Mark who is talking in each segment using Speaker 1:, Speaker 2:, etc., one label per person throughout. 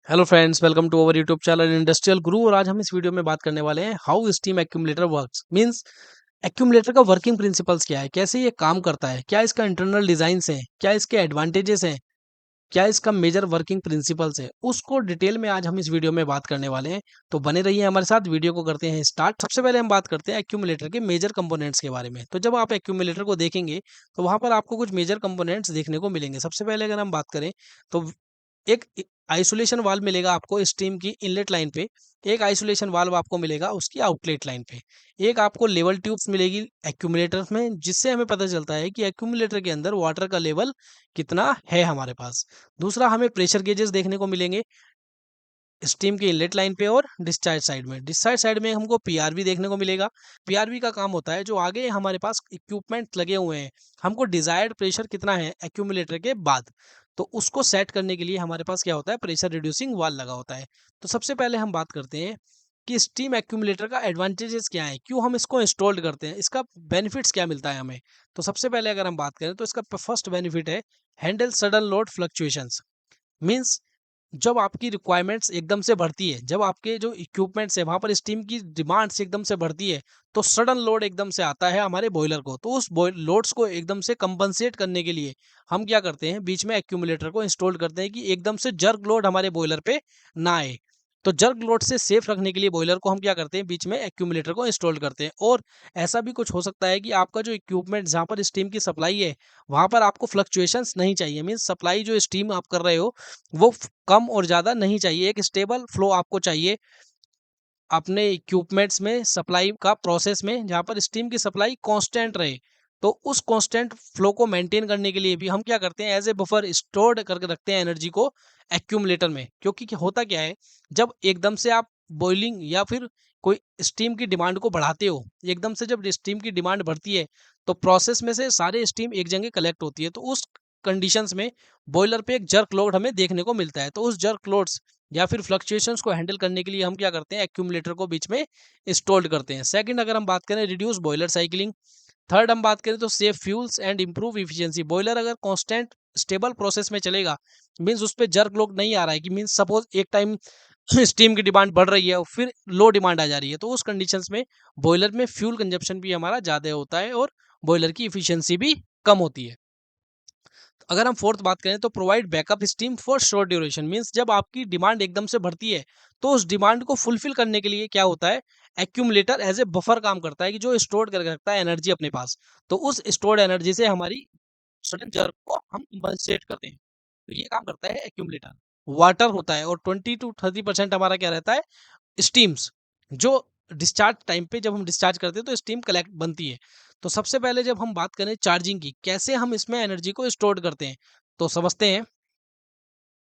Speaker 1: Hello friends, welcome to our YouTube channel industrial Guru. और आज हम इस वीडियो में बात करने वाले हैं how steam accumulator works. Means accumulator का वर्किंग प्रिंसिपल्स क्या है, कैसे ये काम करता है, क्या इसका इंटरनल डिजाइन्स हैं, क्या इसके एडवांटेजेस हैं, क्या इसका मेजर वर्किंग प्रिंसिपल्स है, उसको डिटेल में आज हम इस वीडियो में बात करने वाले हैं। तो बने रहिए हमारे साथ, वीडियो को करते हैं स्टार्ट। सबसे पहले हम बात करते हैं एक्यूमुलेटर के मेजर कंपोनेंट्स के बारे में। तो जब आप एक्यूमुलेटर को देखेंगे तो वहां पर आपको कुछ मेजर कंपोनेंट्स देखने को मिलेंगे। सबसे पहले अगर हम बात करें तो एक आइसोलेशन वाल्व मिलेगा आपको स्टीम की इनलेट लाइन पे, एक आइसोलेशन वाल्व आपको मिलेगा उसकी आउटलेट लाइन पे, एक आपको लेवल ट्यूब्स मिलेगी एक्यूमुलेटर में, जिससे हमें पता चलता है कि एक्यूमुलेटर के अंदर वाटर का लेवल कितना है हमारे पास। दूसरा, हमें प्रेशर गेजेस देखने को मिलेंगे स्टीम की इनलेट लाइन पे और डिस्चार्ज साइड में। डिस्चार्ज साइड में हमको पीआरवी देखने को मिलेगा। पीआरवी का काम होता है जो आगे हमारे पास इक्विपमेंट लगे हुए हैं, हमको डिजायर्ड प्रेशर कितना है एक्यूमुलेटर के बाद, तो उसको सेट करने के लिए हमारे पास क्या होता है, प्रेशर रिड्यूसिंग वाल्व लगा होता है। तो सबसे पहले हम बात करते हैं कि स्टीम एक्यूमुलेटर का एडवांटेजेस क्या है, क्यों हम इसको इंस्टॉल करते हैं, इसका बेनिफिट्स क्या मिलता है हमें। तो सबसे पहले अगर हम बात करें तो इसका फर्स्ट बेनिफिट है handle sudden load fluctuations. Means जब आपकी रिक्वायरमेंट्स एकदम से बढ़ती है, जब आपके जो इक्विपमेंट्स है वहां पर स्टीम की डिमांड्स एकदम से बढ़ती है, तो सडन लोड एकदम से आता है हमारे बॉयलर को। तो उस लोड्स को एकदम से कंपनसेट करने के लिए हम क्या करते हैं, बीच में एक्यूमुलेटर को इंस्टॉल करते हैं कि एकदम से जर्क लोड हमारे बॉयलर पे ना आए। तो जर्क लोड से सेफ रखने के लिए बॉयलर को हम क्या करते हैं, बीच में एक्यूमुलेटर को इंस्टॉल करते हैं। और ऐसा भी कुछ हो सकता है कि आपका जो इक्विपमेंट जहाँ पर स्टीम की सप्लाई है वहां पर आपको फ्लक्चुएशंस नहीं चाहिए। मीन्स सप्लाई जो स्टीम आप कर रहे हो वो कम और ज़्यादा नहीं चाहिए, एक स्टेबल फ्लो आपको चाहिए अपने इक्विपमेंट्स में, सप्लाई का प्रोसेस में, जहाँ पर स्टीम की सप्लाई कांस्टेंट रहे। तो उस कांस्टेंट फ्लो को मेंटेन करने के लिए भी हम क्या करते हैं, एज ए बफर स्टोर्ड करके रखते हैं एनर्जी को एक्यूमुलेटर में। क्योंकि होता क्या है, जब एकदम से आप बॉइलिंग या फिर कोई स्टीम की डिमांड को बढ़ाते हो, एकदम से जब स्टीम की डिमांड बढ़ती है तो प्रोसेस में से सारे स्टीम एक जगह कलेक्ट होती है। तो उस कंडीशंस में बॉयलर पे एक जर्क लोड हमें देखने को मिलता है। तो उस जर्क लोड्स या फिर फ्लक्चुएशंस को हैंडल करने के लिए हम क्या करते हैं, एक्यूमुलेटर को बीच में इंस्टॉल्ड करते हैं। सेकंड, अगर हम बात करें रिड्यूस बॉयलर साइकिलिंग। थर्ड, हम बात करें तो save fuels and improve efficiency. Boiler अगर कांस्टेंट स्टेबल प्रोसेस में चलेगा, मींस उस पे जर्क लोड नहीं आ रहा है, कि मींस सपोज एक टाइम स्टीम की डिमांड बढ़ रही है और फिर लो डिमांड आ जा रही है, तो उस कंडीशंस में बॉयलर में फ्यूल कंजप्शन भी हमारा ज़्यादा होता है और बॉयलर की इफिशियंसी भी कम होती है। अगर हम फोर्थ बात करें तो provide backup steam for short duration. Means जब आपकी डिमांड एकदम से बढ़ती है तो उस डिमांड को फुलफिल करने के लिए क्या होता है, एक्यूमुलेटर एज ए बफर काम करता है, कि जो स्टोर करके रखता है एनर्जी अपने पास। तो उस स्टोर्ड एनर्जी से हमारी सडन जर्क को हम कंपनसेट करते हैं। तो ये काम करता है एक्यूमुलेटर। वाटर होता है और 20 to 30% हमारा क्या रहता है, स्टीम्स, जो डिस्चार्ज टाइम पे जब हम डिस्चार्ज करते हैं तो स्टीम कलेक्ट बनती है। तो सबसे पहले जब हम बात करें चार्जिंग की, कैसे हम इसमें एनर्जी को स्टोर करते हैं, तो समझते हैं।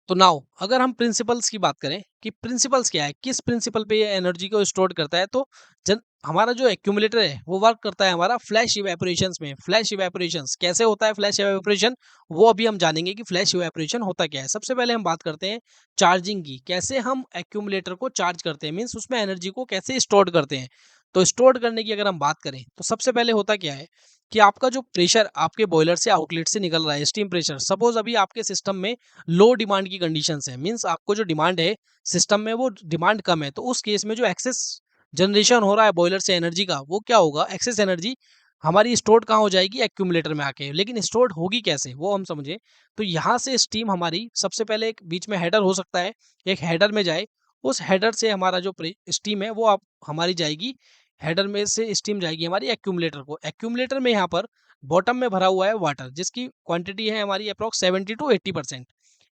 Speaker 1: तो नाउ अगर हम प्रिंसिपल्स की बात करें कि प्रिंसिपल्स क्या है, किस प्रिंसिपल पे ये एनर्जी को स्टोर करता है, तो जन हमारा जो एक्यूमुलेटर है वो वर्क करता है हमारा फ्लैश इवेपोरेशंस में। फ्लैश इवेपोरेशंस कैसे होता है, फ्लैश इवेपोरेशन वो अभी हम जानेंगे कि फ्लैश इवेपोरेशन होता क्या है। सबसे पहले हम बात करते हैं चार्जिंग की, कैसे हम एक्यूमुलेटर को चार्ज करते हैं, मीन्स उसमें एनर्जी को कैसे स्टोर करते हैं। तो स्टोर करने की अगर हम बात करें तो सबसे पहले होता क्या है कि आपका जो प्रेशर आपके बॉयलर से आउटलेट से निकल रहा है, स्टीम प्रेशर, सपोज अभी आपके सिस्टम में लो डिमांड की कंडीशंस है, मींस आपको जो डिमांड है सिस्टम में वो डिमांड कम है, तो उस केस में जो एक्सेस जनरेशन हो रहा है बॉयलर से एनर्जी का, वो क्या होगा, एक्सेस एनर्जी हमारी स्टोर्ड कहाँ हो जाएगी, एक्यूमुलेटर में आके। लेकिन स्टोर्ड होगी कैसे वो हम समझे। तो यहाँ से स्टीम हमारी सबसे पहले एक बीच में हेडर हो सकता है, एक हेडर में जाए, उस हेडर से हमारा जो स्टीम है वो आप हमारी जाएगी, हेडर में से स्टीम जाएगी हमारी एक्यूमुलेटर को। एक्यूमुलेटर में यहाँ पर बॉटम में भरा हुआ है वाटर, जिसकी क्वांटिटी है हमारी अप्रॉक्स 70 to 80%।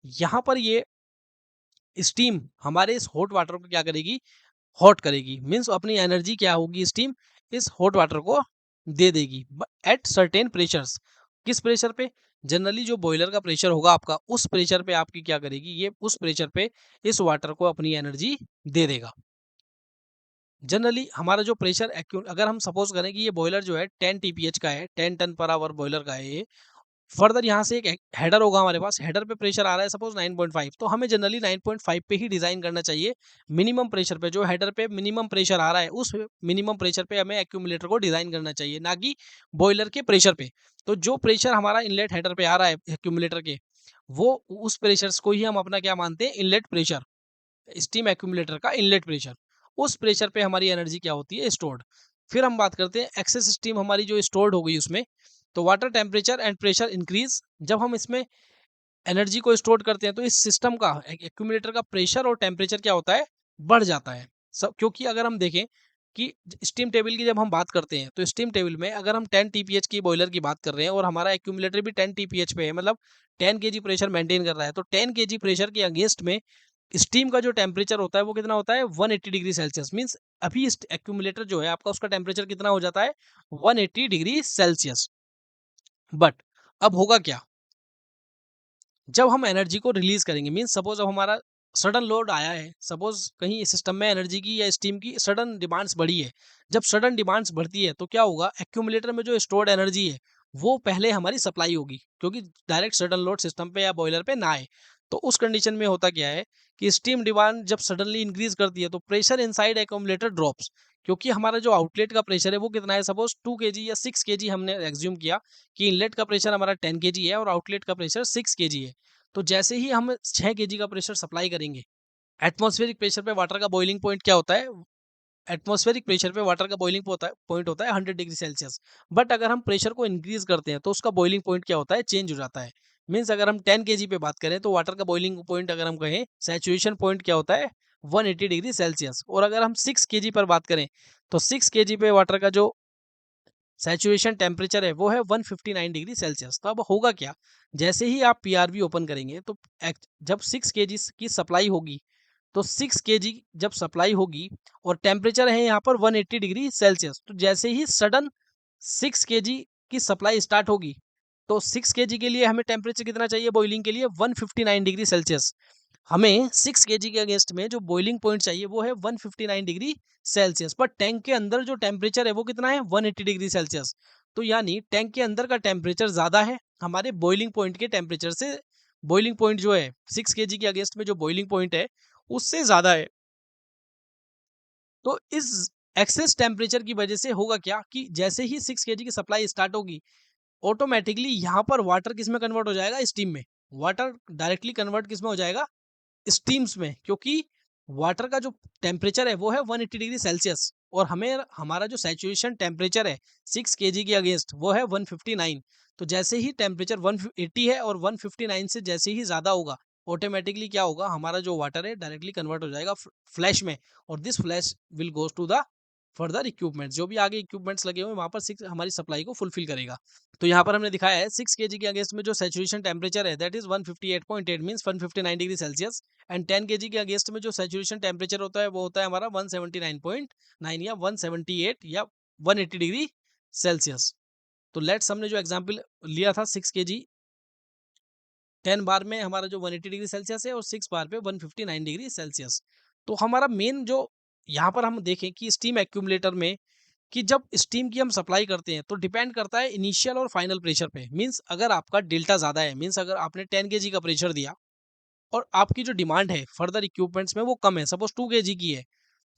Speaker 1: यहाँ पर ये स्टीम हमारे इस हॉट वाटर को क्या करेगी, हॉट करेगी, मीन्स अपनी एनर्जी क्या होगी, स्टीम इस हॉट वाटर को दे देगी एट सर्टेन प्रेशर्स। किस प्रेशर पे, जनरली जो बॉयलर का प्रेशर होगा आपका, उस प्रेशर पे आपकी क्या करेगी, ये उस प्रेशर पे इस वाटर को अपनी एनर्जी दे देगा। जनरली हमारा जो प्रेशर अगर हम सपोज करें कि ये बॉयलर जो है 10 TPH का है, 10 टन पर आवर बॉयलर का है ये। फर्दर यहाँ से एक हेडर होगा हमारे पास, हेडर पे प्रेशर आ रहा है सपोज 9.5, तो हमें जनरली 9.5 पे ही डिजाइन करना चाहिए। मिनिमम प्रेशर पे, जो हेडर पे मिनिमम प्रेशर आ रहा है उस मिनिमम प्रेशर पे हमें एक्यूमुलेटर को डिजाइन करना चाहिए, ना कि बॉयलर के प्रेशर पे। तो जो प्रेशर हमारा इनलेट हेडर पे आ रहा है एक्यूमुलेटर के, वो उस प्रेशर को ही हम अपना क्या मानते हैं, इनलेट प्रेशर। स्टीम एक्यूमुलेटर का इनलेट प्रेशर, उस प्रेशर पे हमारी एनर्जी क्या होती है, स्टोर्ड। फिर हम बात करते हैं एक्सेस स्टीम हमारी जो स्टोर्ड हो गई उसमें, तो water temperature and pressure increase. जब हम इसमें एनर्जी को स्टोर करते हैं तो इस सिस्टम का एक्यूमुलेटर का प्रेशर और टेम्परेचर क्या होता है, बढ़ जाता है। सब क्योंकि अगर हम देखें कि स्टीम टेबल की जब हम बात करते हैं तो स्टीम टेबल में अगर हम 10 टीपीएच की बॉयलर की बात कर रहे हैं और हमारा एक्यूमुलेटर भी 10 टीपीएच पे है, मतलब 10 केजी प्रेशर मेंटेन कर रहा है, तो 10 केजी प्रेशर के अगेंस्ट में स्टीम का जो टेम्परेचर होता है वो कितना होता है, 180 डिग्री सेल्सियस। मीन्स अभी इस एक्यूमुलेटर जो है आपका, उसका टेम्परेचर कितना हो जाता है, 180 डिग्री सेल्सियस। बट अब होगा क्या, जब हम एनर्जी को रिलीज करेंगे, मीन्स सपोज अब हमारा सडन लोड आया है, सपोज कहीं सिस्टम में एनर्जी की या स्टीम की सडन डिमांड्स बढ़ी है। जब सडन डिमांड्स बढ़ती है तो क्या होगा, एक्यूमुलेटर में जो स्टोर्ड एनर्जी है वो पहले हमारी सप्लाई होगी, क्योंकि डायरेक्ट सडन लोड सिस्टम पे या बॉयलर पे ना आए। तो उस कंडीशन में होता क्या है कि स्टीम डिमांड जब सडनली इंक्रीज करती है तो प्रेशर इनसाइड एक्यूमुलेटर ड्रॉप्स, क्योंकि हमारा जो आउटलेट का प्रेशर है वो कितना है, सपोज 2 kg या 6 kg हमने एज्यूम किया कि इनलेट का प्रेशर हमारा 10 kg है और आउटलेट का प्रेशर 6 kg है। तो जैसे ही हम 6 kg का प्रेशर सप्लाई करेंगे, एटमॉस्फेरिक प्रेशर पे वाटर का बॉइलिंग पॉइंट क्या होता है, एटमॉस्फेरिक प्रेशर पे वाटर का बॉइलिंग पॉइंट होता है 100 डिग्री सेल्सियस। बट अगर हम प्रेशर को इंक्रीज करते हैं तो उसका बॉइलिंग पॉइंट क्या होता है, चेंज हो जाता है। मीन्स अगर हम 10 kg पे बात करें तो वाटर का बॉइलिंग पॉइंट अगर हम कहें, सैचुरेशन पॉइंट क्या होता है, 180 डिग्री सेल्सियस। और अगर हम 6 kg पर बात करें तो 6 kg पे वाटर का जो सैचुरेशन टेम्परेचर है वो है 159 डिग्री सेल्सियस। तो अब होगा क्या, जैसे ही आप पीआरवी ओपन करेंगे तो जब 6 kg की सप्लाई होगी, तो 6 kg जब सप्लाई होगी और टेम्परेचर है यहाँ पर 180 डिग्री सेल्सियस, तो जैसे ही सडन 6 kg की सप्लाई स्टार्ट होगी तो 6 kg के लिए हमें टेम्परेचर कितना चाहिए बॉइलिंग के लिए, 159 डिग्री सेल्सियस। हमें 6 kg के अगेंस्ट में जो बॉइलिंग पॉइंट चाहिए वो है 159 डिग्री सेल्सियस। पर टैंक के अंदर जो टेम्परेचर है वो कितना है, 180 डिग्री सेल्सियस। तो यानी टैंक के अंदर का टेम्परेचर ज़्यादा है हमारे बॉइलिंग पॉइंट के टेम्परेचर से। बॉइलिंग पॉइंट जो है 6 kg के अगेंस्ट में जो बॉइलिंग पॉइंट है उससे ज़्यादा है। तो इस एक्सेस टेम्परेचर की वजह से होगा क्या कि जैसे ही 6 kg की सप्लाई स्टार्ट होगी, ऑटोमेटिकली यहाँ पर वाटर किस में कन्वर्ट हो जाएगा, स्टीम में। वाटर डायरेक्टली कन्वर्ट किस में हो जाएगा, स्टीम्स में, क्योंकि वाटर का जो टेम्परेचर है वो है 180 डिग्री सेल्सियस और हमें हमारा जो सैचुरेशन टेम्परेचर है 6 kg के अगेंस्ट वो है 159। तो जैसे ही टेम्परेचर 180 है और 159 से जैसे ही ज़्यादा होगा, ऑटोमेटिकली क्या होगा, हमारा जो वाटर है डायरेक्टली कन्वर्ट हो जाएगा फ्लैश में, और this flash will goes to the further equipments, जो भी आगे इक्विपमेंट्स लगे हुए हैं वहाँ पर सिक्स हमारी सप्लाई को फुलफिल करेगा। तो यहाँ पर हमने दिखाया है 6 kg के अगेंस्ट में जो सैचुरेशन टेम्परेचर है that is 158.8 means 159 degree Celsius, and 10 kg के अगेंस्ट में जो सैचुरेशन टेम्परेचर होता है वो होता है हमारा 179.9 या 178 या 180 डिग्री सेल्सियस। तो लेट्स हमने जो एग्जांपल लिया था 6 kg, 10 बार में हमारा जो 180 डिग्री सेल्सियस है और 6 बार पे 159 डिग्री सेल्सियस। तो हमारा मेन जो यहाँ पर हम देखें कि स्टीम एक्यूमुलेटर में कि जब स्टीम की हम सप्लाई करते हैं तो डिपेंड करता है इनिशियल और फाइनल प्रेशर पे। मींस अगर आपका डेल्टा ज़्यादा है, मींस अगर आपने 10 kg का प्रेशर दिया और आपकी जो डिमांड है फर्दर इक्विपमेंट्स में वो कम है, सपोज 2 kg की है,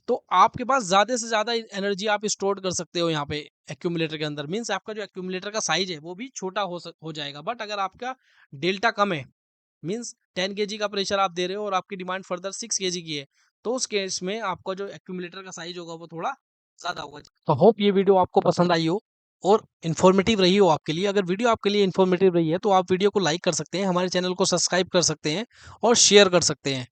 Speaker 1: तो आपके पास ज़्यादा से ज़्यादा एनर्जी आप स्टोर कर सकते हो यहाँ पे एक्यूमुलेटर के अंदर। मींस आपका जो एक्यूमुलेटर का साइज है वो भी छोटा हो जाएगा। बट अगर आपका डेल्टा कम है, मींस 10 kg का प्रेशर आप दे रहे हो और आपकी डिमांड फर्दर 6 kg की है, तो उस केस में आपका जो एक्यूमुलेटर का साइज होगा वो थोड़ा ज़्यादा होगा। तो होप ये वीडियो आपको पसंद आई हो और इन्फॉर्मेटिव रही हो आपके लिए। अगर वीडियो आपके लिए इन्फॉर्मेटिव रही है तो आप वीडियो को लाइक कर सकते हैं, हमारे चैनल को सब्सक्राइब कर सकते हैं और शेयर कर सकते हैं।